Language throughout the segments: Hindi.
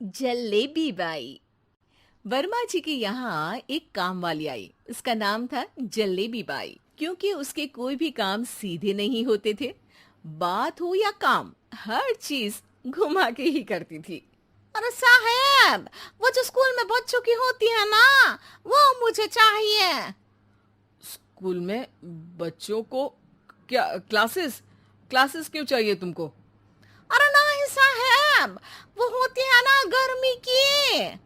जलेबी बाई। वर्मा जी के यहाँ एक काम वाली आई। उसका नाम था जलेबी बाई, क्योंकि उसके कोई भी काम सीधे नहीं होते थे। बात हो या काम, हर चीज घुमा के ही करती थी। अरे साहब, वो जो स्कूल में बच्चों की होती है ना, वो मुझे चाहिए। स्कूल में बच्चों को क्या क्लासेस क्लासेस क्यों चाहिए तुमको? अरे नहीं साहब, वो होती है ना गर्मी की।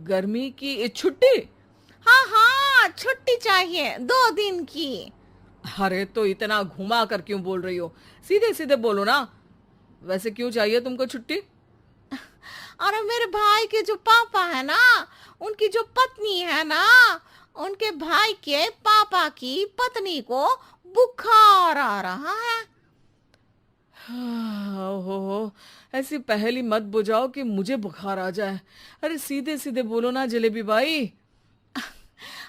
गर्मी की छुट्टी? हाँ हाँ, छुट्टी चाहिए 2 दिन की। अरे तो इतना घुमा कर क्यों बोल रही हो? सीधे सीधे बोलो ना। वैसे क्यों चाहिए तुमको छुट्टी? अरे मेरे भाई के जो पापा है ना, उनकी जो पत्नी है ना, उनके भाई के पापा की पत्नी को बुखार आ रहा है। हो ऐसी पहेली मत बुझाओ कि मुझे बुखार आ जाए। अरे सीधे सीधे बोलो ना जलेबी बाई।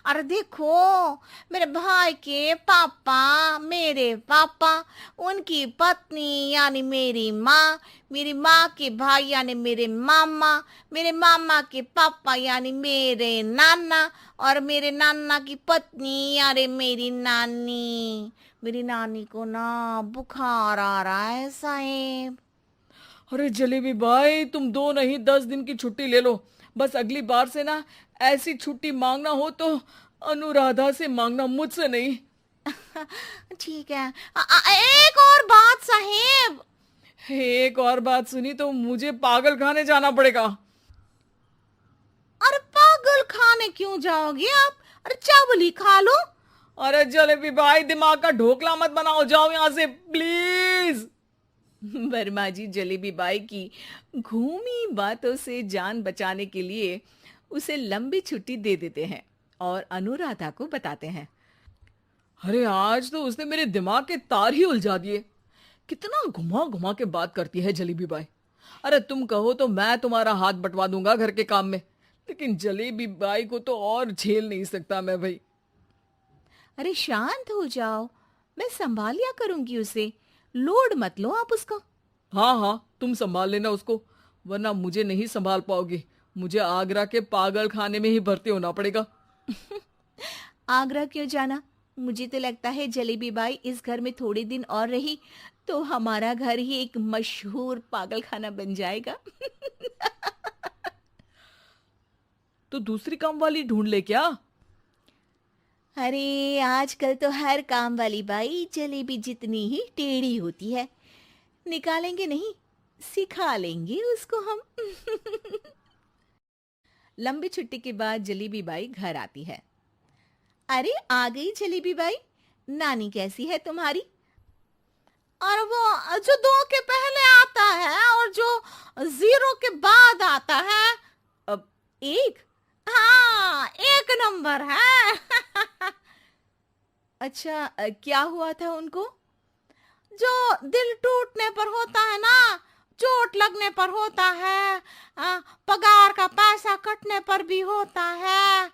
अरे देखो, मेरे भाई के पापा, मेरे पापा, उनकी पत्नी यानी मेरी माँ के भाई यानी मेरे मामा के पापा यानी मेरे नाना, और मेरे नाना की पत्नी यानी मेरी नानी को ना बुखार आ रहा है साहेब। अरे जलेबी भाई, तुम 2 नहीं 10 दिन की छुट्टी ले लो। बस अगली बार से ना ऐसी छुट्टी मांगना हो तो अनुराधा से मांगना, मुझसे नहीं। ठीक है। एक और बात साहेब। एक और बात सुनी तो मुझे पागल खाने जाना पड़ेगा। अरे पागल खाने क्यों जाओगे आप? अरे चावल ही खा लो। अरे जलेबी भाई, दिमाग का ढोकला मत बनाओ, जाओ यहां से प्लीज। वर्मा जी जलेबी बाई की घूमी बातों से जान बचाने के लिए उसे लंबी छुट्टी दे देते हैं और अनुराधा को बताते हैं। अरे आज तो उसने मेरे दिमाग के तार ही उलझा दिए। कितना घुमा घुमा के बात करती है जलेबी बाई। अरे तुम कहो तो मैं तुम्हारा हाथ बंटवा दूंगा घर के काम में, लेकिन जलेबी बाई को तो और झेल नहीं सकता मैं भाई। अरे शांत हो जाओ, मैं संभाल लिया करूंगी उसे। लोड मत लो आप उसको। हाँ हाँ, तुम संभाल लेना उसको, वरना मुझे नहीं संभाल पाओगे। मुझे आगरा के पागल खाने में ही भर्ती होना पड़ेगा। आगरा क्यों जाना? मुझे तो लगता है जलेबी बाई इस घर में थोड़े दिन और रही तो हमारा घर ही एक मशहूर पागल खाना बन जाएगा। तो दूसरी काम वाली ढूंढ ले क्या? अरे आजकल तो हर काम वाली बाई जलेबी जितनी ही टेढ़ी होती है। निकालेंगे नहीं, सिखा लेंगे उसको हम। लंबी छुट्टी के बाद जलेबी बाई घर आती है। अरे आ गई जलेबी बाई, नानी कैसी है तुम्हारी? और वो जो 2 के पहले आता है और जो 0 के बाद आता है। अब एक। हाँ, 1 नंबर है। अच्छा, क्या हुआ था उनको? जो दिल टूटने पर होता है ना, चोट लगने पर होता है, पगार का पैसा कटने पर भी होता है।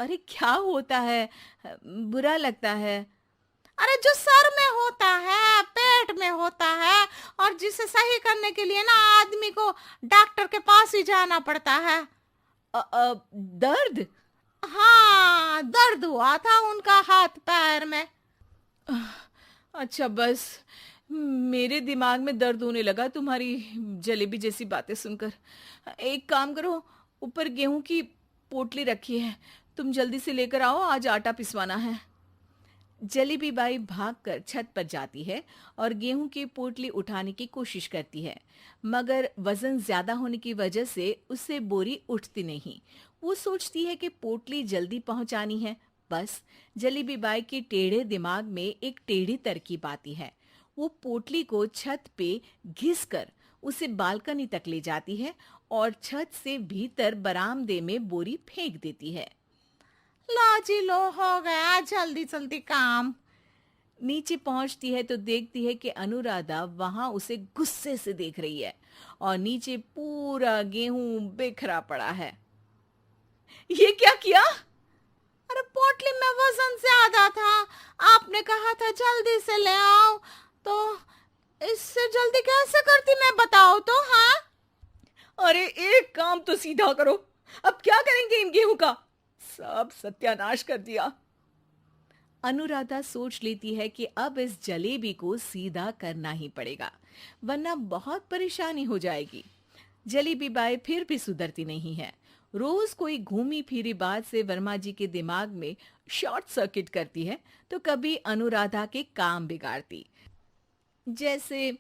अरे क्या होता है? बुरा लगता है। अरे जो सर में होता है, पेट में होता है, और जिसे सही करने के लिए ना आदमी को डॉक्टर के पास ही जाना पड़ता है। दर्द? हाँ, दर्द हुआ था उनका हाथ पैर में। अच्छा बस, मेरे दिमाग में दर्द होने लगा तुम्हारी जलेबी जैसी बातें सुनकर। एक काम करो, ऊपर गेहूं की पोटली रखी है, तुम जल्दी से लेकर आओ, आज आटा पिसवाना है। जलेबी बाई भागकर छत पर जाती है और गेहूं की पोटली उठाने की कोशिश करती है, मगर वजन ज्यादा होने की वजह से उससे बोरी उठती नहीं। वो सोचती है कि पोटली जल्दी पहुंचानी है। बस जलेबी बाई के टेढ़े दिमाग में एक टेढ़ी तरकीब आती है। वो पोटली को छत पे घिसकर उसे बालकनी तक ले जाती है और छत से भीतर बरामदे में बोरी फेंक देती है। लो जी लो, हो गया जल्दी जल्दी काम। नीचे पहुंचती है तो देखती है कि अनुराधा वहां उसे गुस्से से देख रही है और नीचे पूरा गेहूं बिखरा पड़ा है। ये क्या किया? अरे पोटली में वजन ज्यादा था, आपने कहा था जल्दी से ले आओ, तो इससे जल्दी कैसे करती मैं बताओ तो। हाँ, अरे एक काम तो सीधा करो, अब क्या करेंगे इन गेहूं का? सब सत्यानाश कर दिया। अनुराधा सोच लेती है कि अब इस जलेबी को सीधा करना ही पड़ेगा, वरना बहुत परेशानी हो जाएगी। जलेबी बाई फिर भी सुधरती नहीं है। रोज कोई घूमी फिरी बात से वर्मा जी के दिमाग में शॉर्ट सर्किट करती है, तो कभी अनुराधा के काम बिगाड़ती। जैसे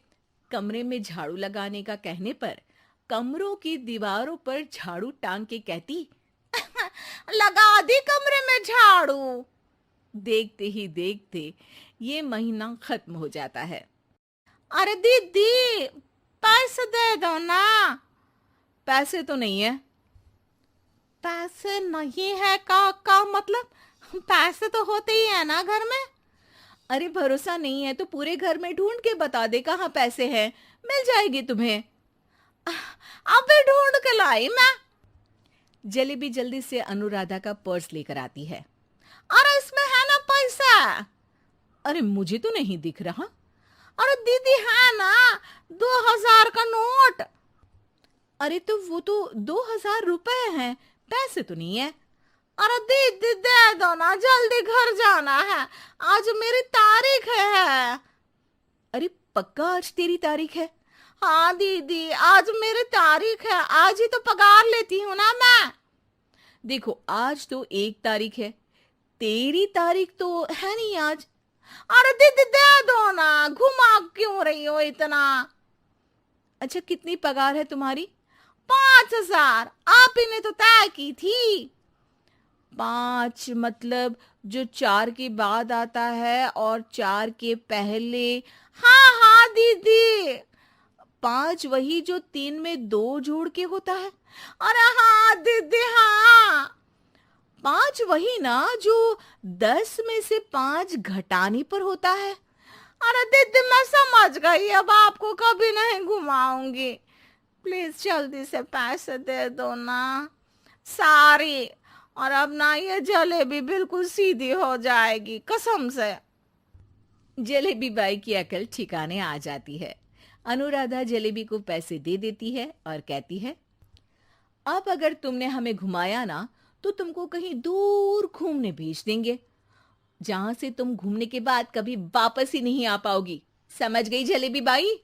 कमरे में झाड़ू लगाने का कहने पर कमरों की दीवारों पर झाड़ू टांग के कहती, लगा दी कमरे में झाड़ू। देखते ही देखते ये महीना खत्म हो जाता है। अरे दीदी, पैसे दे दो ना। पैसे तो नहीं है। पैसे नहीं है का मतलब? पैसे तो होते ही है ना घर में। अरे भरोसा नहीं है तो पूरे घर में ढूंढ के बता दे कहाँ पैसे हैं, मिल जाएगी तुम्हें। अबे ढूंढ के लाई मैं। जलेबी जल्दी से अनुराधा का पर्स लेकर आती है। अरे इसमें है ना पैसा। अरे मुझे तो नहीं दिख रहा। अरे दीदी है ना, 2000 का नोट। अरे तो वो तो 2000 रुपए हैं, पैसे तो नहीं है। अरे दीदी दे दो ना, जल्दी घर जाना है, आज मेरी तारीख है। अरे पक्का आज तेरी तारीख है? हाँ दीदी, आज मेरी तारीख है, आज ही तो पगार लेती हूँ ना मैं। देखो आज तो 1 तारीख है, तेरी तारीख तो है नहीं आज। अरे दीदी दे दो ना, घुमा क्यों रही हो इतना? अच्छा कितनी पगार है तुम्हारी? 5000, आप ही ने तो तय की थी। 5 मतलब जो 4 के बाद आता है और 4 के पहले। हाँ हाँ दीदी। 5 वही जो 3 में 2 जोड़ के होता है। अरे हाँ दीदी हाँ। 5 वही ना जो 10 में से 5 घटाने पर होता है। अरे दीदी मैं समझ गई, अब आपको कभी नहीं घुमाऊंगी। प्लीज जल्दी से पैसे दे दो ना, सारी। और अब ना ये जलेबी बिल्कुल सीधी हो जाएगी कसम से। जलेबी बाई की अकल ठिकाने आ जाती है। अनुराधा जलेबी को पैसे दे देती है और कहती है, अब अगर तुमने हमें घुमाया ना तो तुमको कहीं दूर घूमने भेज देंगे, जहां से तुम घूमने के बाद कभी वापस ही नहीं आ पाओगी। समझ गई जलेबी बाई?